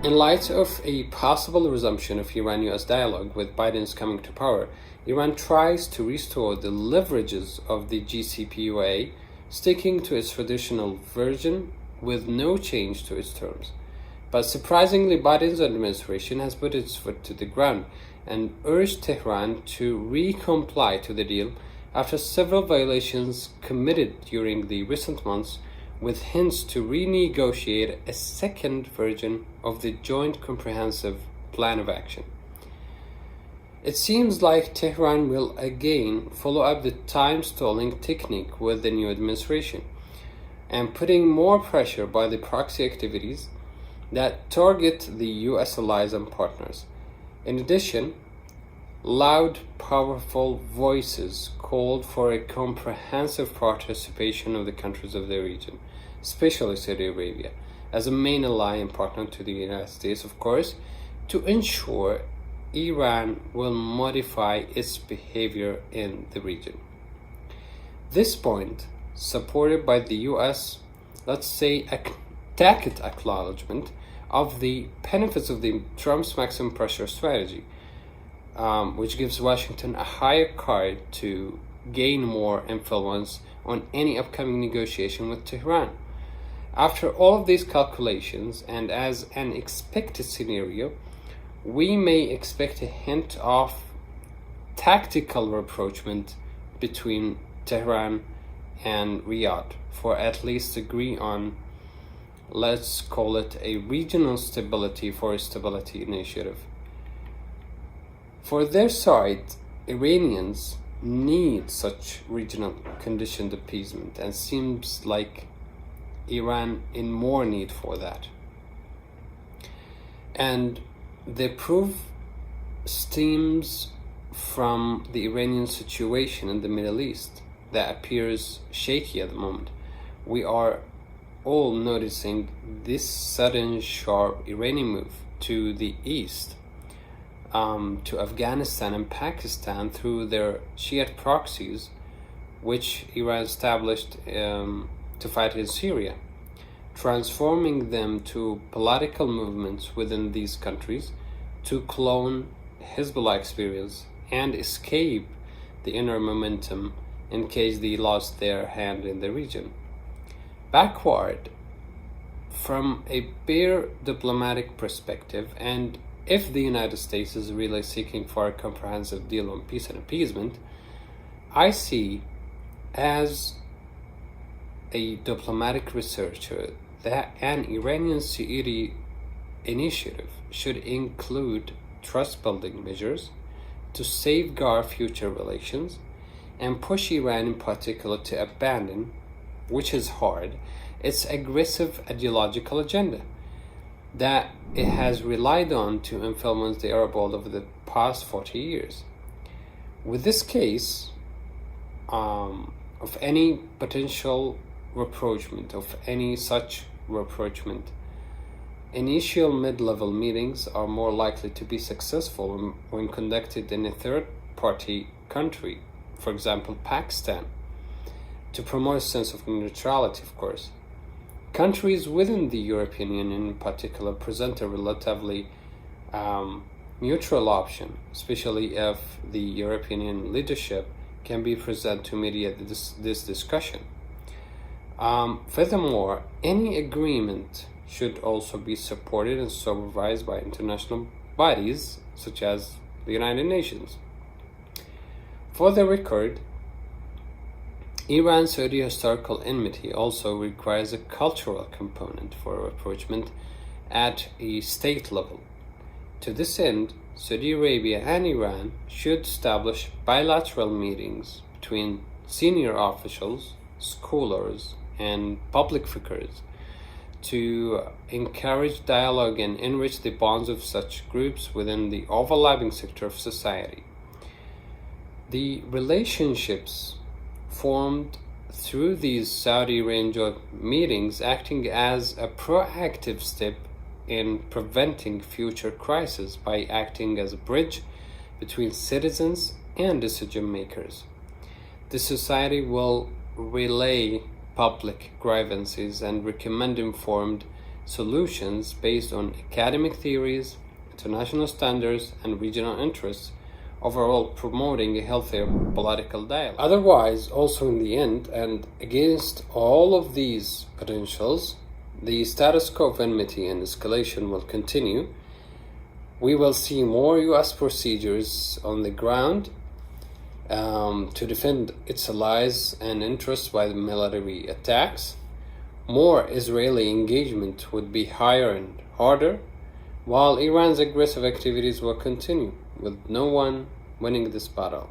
In light of a possible resumption of Iran-US dialogue with Biden's coming to power, Iran tries to restore the leverages of the JCPOA, sticking to its traditional version with no change to its terms. But surprisingly, Biden's administration has put its foot to the ground and urged Tehran to re-comply to the deal after several violations committed during the recent months, with hints to renegotiate a second version of the Joint Comprehensive Plan of Action. It seems like Tehran will again follow up the time-stalling technique with the new administration and putting more pressure by the proxy activities that target the US allies and partners. In addition, loud, powerful voices called for a comprehensive participation of the countries of the region, especially Saudi Arabia, as a main ally and partner to the United States, of course, to ensure Iran will modify its behavior in the region. This point, supported by the US, let's say, tacit acknowledgement of the benefits of the Trump's maximum pressure strategy, which gives Washington a higher card to gain more influence on any upcoming negotiation with Tehran. After all of these calculations, and as an expected scenario, we may expect a hint of tactical rapprochement between Tehran and Riyadh for at least agree on, let's call it, a regional stability for a stability initiative. For their side, Iranians need such regional conditioned appeasement, and seems like Iran in more need for that. And the proof stems from the Iranian situation in the Middle East that appears shaky at the moment. We are all noticing this sudden sharp Iranian move to the east, to Afghanistan and Pakistan through their Shiite proxies, which Iran established to fight in Syria, transforming them to political movements within these countries to clone Hezbollah experience and escape the inner momentum in case they lost their hand in the region. Backward, from a bare diplomatic perspective, and if the United States is really seeking for a comprehensive deal on peace and appeasement, I see as a diplomatic researcher that an Iranian Saudi initiative should include trust-building measures to safeguard future relations and push Iran in particular to abandon, which is hard, its aggressive ideological agenda that it has relied on to influence the Arab world over the past 40 years. With this case of any potential rapprochement, of any such rapprochement, initial mid-level meetings are more likely to be successful when conducted in a third-party country, for example, Pakistan, to promote a sense of neutrality, of course. Countries within the European Union in particular present a relatively neutral option, especially if the European Union leadership can be present to mediate this discussion. Furthermore, any agreement should also be supported and supervised by international bodies such as the United Nations. For the record, Iran-Saudi historical enmity also requires a cultural component for rapprochement at a state level. To this end, Saudi Arabia and Iran should establish bilateral meetings between senior officials, scholars, and public figures to encourage dialogue and enrich the bonds of such groups within the overlapping sector of society. The relationships formed through these Saudi-Iranian meetings acting as a proactive step in preventing future crises by acting as a bridge between citizens and decision makers. The society will relay public grievances and recommend informed solutions based on academic theories, international standards, and regional interests, overall promoting a healthier political dialogue. Otherwise, also in the end, and against all of these potentials, the status quo of enmity and escalation will continue. We will see more US procedures on the ground to defend its allies and interests by the military attacks. More Israeli engagement would be higher and harder, while Iran's aggressive activities will continue, with no one winning this battle.